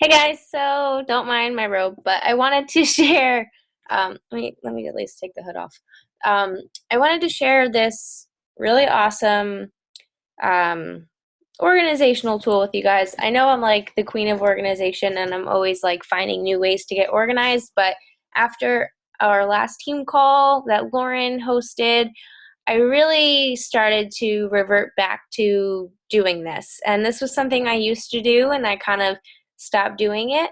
Hey guys, so don't mind my robe, but I wanted to share. Let me at least take the hood off. I wanted to share this really awesome um, organizational tool with you guys. I know I'm like the queen of organization, and I'm always like finding new ways to get organized. But after our last team call that Lauren hosted, I really started to revert back to doing this. And this was something I used to do, and I kind of stopped doing it.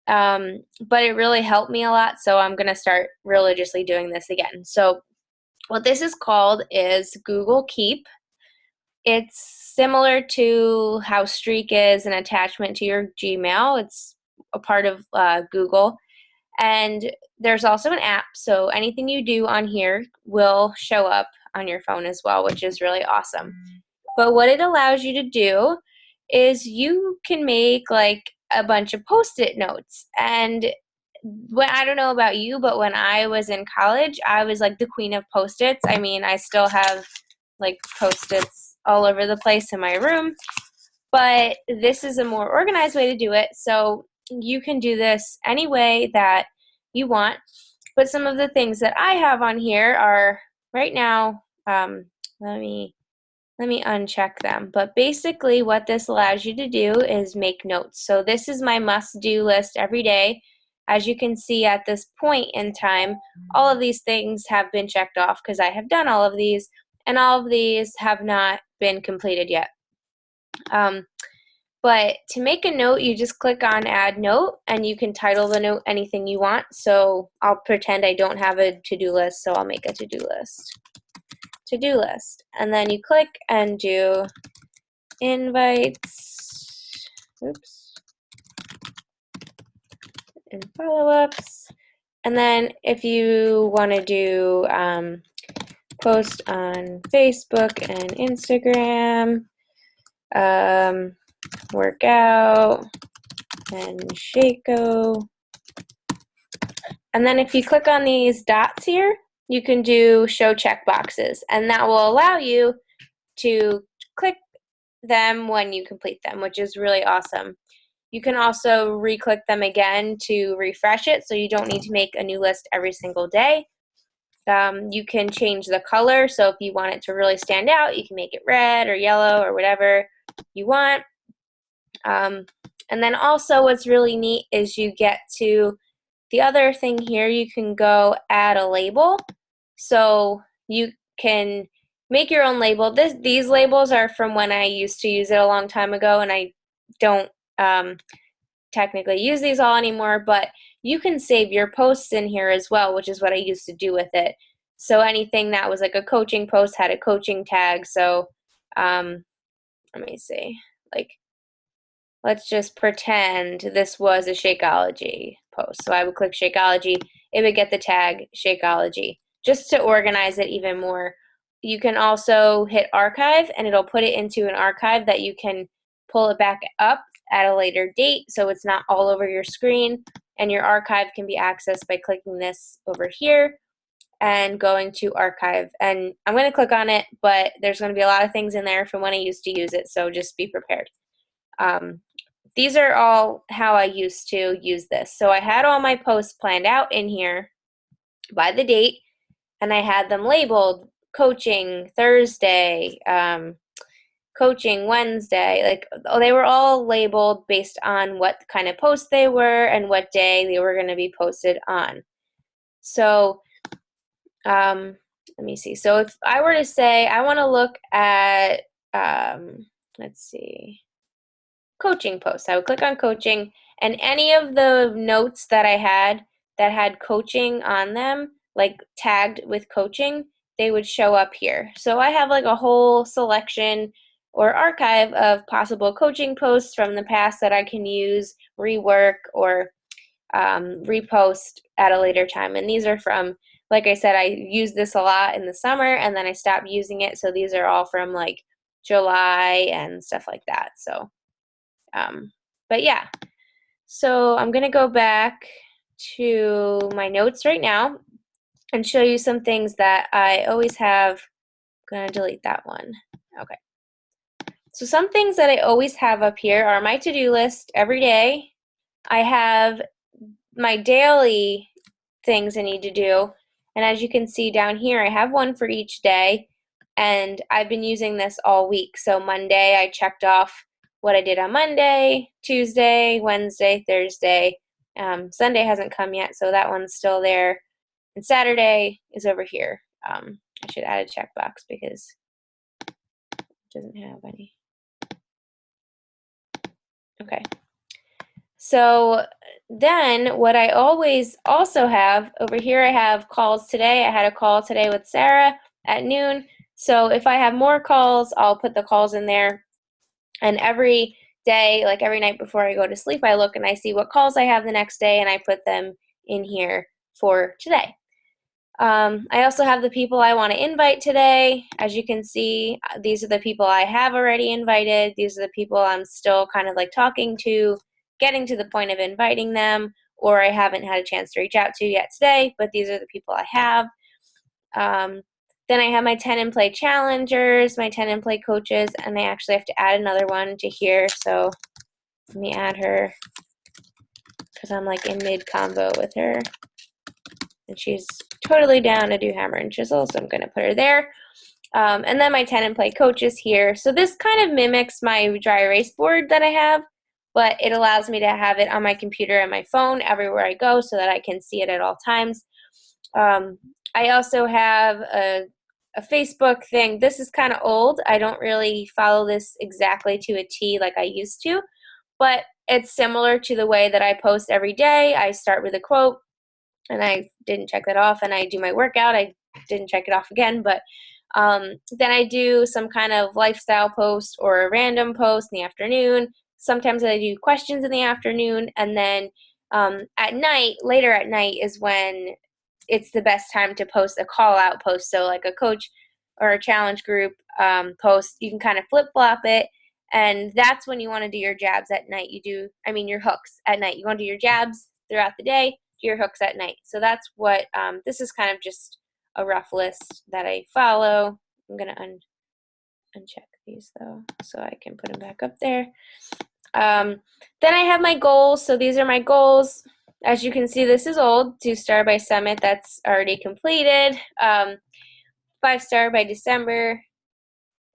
But it really helped me a lot, so I'm going to start religiously doing this again. So, what this is called is Google Keep. It's similar to how Streak is an attachment to your Gmail, it's a part of Google. And there's also an app, so anything you do on here will show up on your phone as well, which is really awesome. But what it allows you to do is you can make like a bunch of post-it notes. And when I don't know about you, but when I was in college, I was like the queen of post-its. I mean, I still have like post-its all over the place in my room, but this is a more organized way to do it. So you can do this any way that you want. But some of the things that I have on here are right now. Let me uncheck them. But basically, what this allows you to do is make notes. So this is my must-do list every day. As you can see at this point in time, all of these things have been checked off because I have done all of these, and all of these have not been completed yet. But to make a note, you just click on Add Note, and you can title the note anything you want. So I'll pretend I don't have a to-do list, so I'll make a to-do list. To-do list. And then you click and do invites, and follow-ups. And then if you want to do post on Facebook and Instagram, workout, and Shaco. And then if you click on these dots here, you can do show check boxes, and that will allow you to click them when you complete them, which is really awesome. You can also re-click them again to refresh it, so you don't need to make a new list every single day. You can change the color, so if you want it to really stand out, you can make it red or yellow or whatever you want. And then also what's really neat is you get to the other thing here, you can go add a label. So you can make your own label. These labels are from when I used to use it a long time ago, and I don't technically use these all anymore, but you can save your posts in here as well, which is what I used to do with it. So anything that was like a coaching post had a coaching tag. So let me see, like, let's just pretend this was a Shakeology post. So I would click Shakeology. It would get the tag Shakeology just to organize it even more. You can also hit archive, and it'll put it into an archive that you can pull it back up at a later date, so it's not all over your screen. And your archive can be accessed by clicking this over here and going to archive. And I'm going to click on it, but there's going to be a lot of things in there from when I used to use it, so just be prepared. These are all how I used to use this. So I had all my posts planned out in here by the date, and I had them labeled coaching Thursday, coaching Wednesday. Like, they were all labeled based on what kind of post they were and what day they were going to be posted on. So let me see. So if I were to say I want to look at, let's see, coaching posts, I would click on coaching, and any of the notes that I had that had coaching on them, like tagged with coaching, they would show up here. So I have like a whole selection or archive of possible coaching posts from the past that I can use, rework, or repost at a later time. And these are from, like I said, I used this a lot in the summer, and then I stopped using it. So these are all from like July and stuff like that. So but yeah, so I'm going to go back to my notes right now and show you some things that I always have. I'm going to delete that one. Okay. So some things that I always have up here are my to-do list every day. I have my daily things I need to do. And as you can see down here, I have one for each day. And I've been using this all week. So Monday, I checked off what I did on Monday, Tuesday, Wednesday, Thursday. Sunday hasn't come yet, so that one's still there. And Saturday is over here. I should add a checkbox because it doesn't have any. Okay. So then what I always also have over here, I have calls today. I had a call today with Sarah at noon. So if I have more calls, I'll put the calls in there. And every day, like every night before I go to sleep, I look and I see what calls I have the next day and I put them in here for today. I also have the people I want to invite today. As you can see, these are the people I have already invited. These are the people I'm still kind of like talking to, getting to the point of inviting them, or I haven't had a chance to reach out to yet today, but these are the people I have. Then I have my 10 and play challengers, my 10 and play coaches, and I actually have to add another one to here. So let me add her because I'm like in mid combo with her. And she's totally down to do hammer and chisel, so I'm going to put her there. And then my 10 and play coaches here. So this kind of mimics my dry erase board that I have, but it allows me to have it on my computer and my phone everywhere I go so that I can see it at all times. I also have a Facebook thing. This is kind of old. I don't really follow this exactly to a T like I used to, but it's similar to the way that I post every day. I start with a quote, and I didn't check that off, and I do my workout. I didn't check it off again, but then I do some kind of lifestyle post or a random post in the afternoon. Sometimes I do questions in the afternoon, and then at night, later at night is when it's the best time to post a call out post. So like a coach or a challenge group post, you can kind of flip flop it. And that's when you want to do your jabs at night. Your hooks at night. You want to do your jabs throughout the day, do your hooks at night. So that's what, this is kind of just a rough list that I follow. I'm going to uncheck these though, so I can put them back up there. Then I have my goals. So these are my goals. As you can see, this is old. 2-star by Summit, that's already completed. 5-star by December.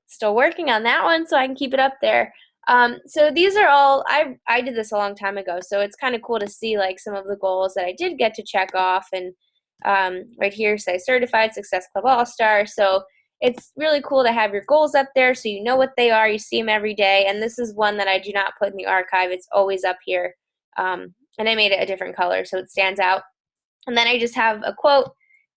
Still working on that one so I can keep it up there. So these are all, I did this a long time ago, so it's kind of cool to see like some of the goals that I did get to check off. And right here says Certified Success Club All-Star. So it's really cool to have your goals up there so you know what they are. You see them every day. And this is one that I do not put in the archive. It's always up here. And I made it a different color so it stands out. And then I just have a quote.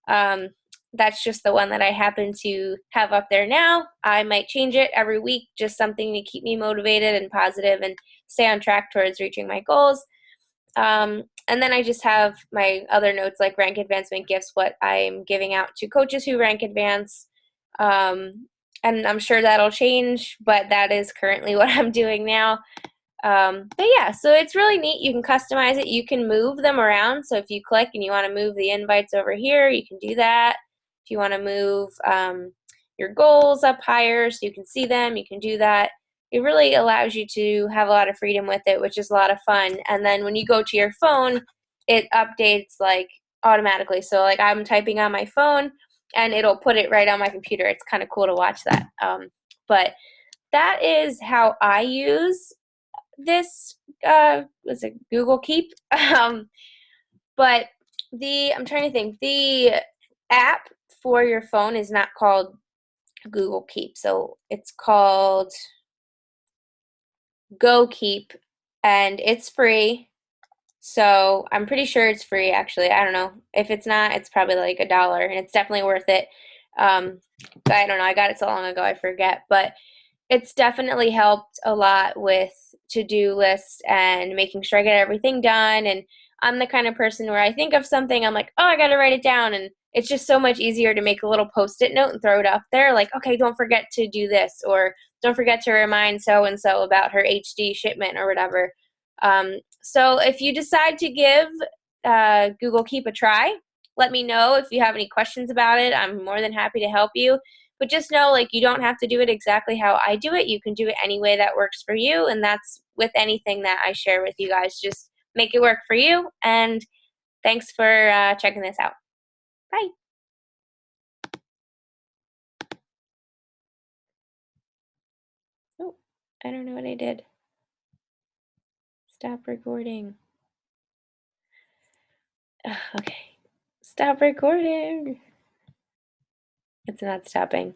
That's just the one that I happen to have up there now. I might change it every week, just something to keep me motivated and positive and stay on track towards reaching my goals. And then I just have my other notes like rank advancement gifts, what I'm giving out to coaches who rank advance. And I'm sure that'll change, but that is currently what I'm doing now. But yeah, so it's really neat. You can customize it. You can move them around. So if you click and you want to move the invites over here, you can do that. If you want to move your goals up higher so you can see them, you can do that. It really allows you to have a lot of freedom with it, which is a lot of fun. And then when you go to your phone, it updates like automatically. So like I'm typing on my phone and it'll put it right on my computer. It's kind of cool to watch that. But that is how I use this was it Google Keep. But I'm trying to think, the app for your phone is not called Google Keep, so it's called Go Keep, and it's free. So I'm pretty sure it's free, actually. I don't know. If it's not, it's probably like $1, and it's definitely worth it. But I don't know. I got it so long ago, I forget. But it's definitely helped a lot with to-do lists and making sure I get everything done. And I'm the kind of person where I think of something, I'm like, oh, I got to write it down. And it's just so much easier to make a little Post-it note and throw it up there. Like, okay, don't forget to do this, or don't forget to remind so-and-so about her HD shipment or whatever. So if you decide to give Google Keep a try, let me know if you have any questions about it. I'm more than happy to help you. But just know, like, you don't have to do it exactly how I do it. You can do it any way that works for you, and that's with anything that I share with you guys. Just make it work for you. And thanks for checking this out. Bye. Oh, I don't know what I did. Stop recording. Okay. Stop recording. It's not stopping.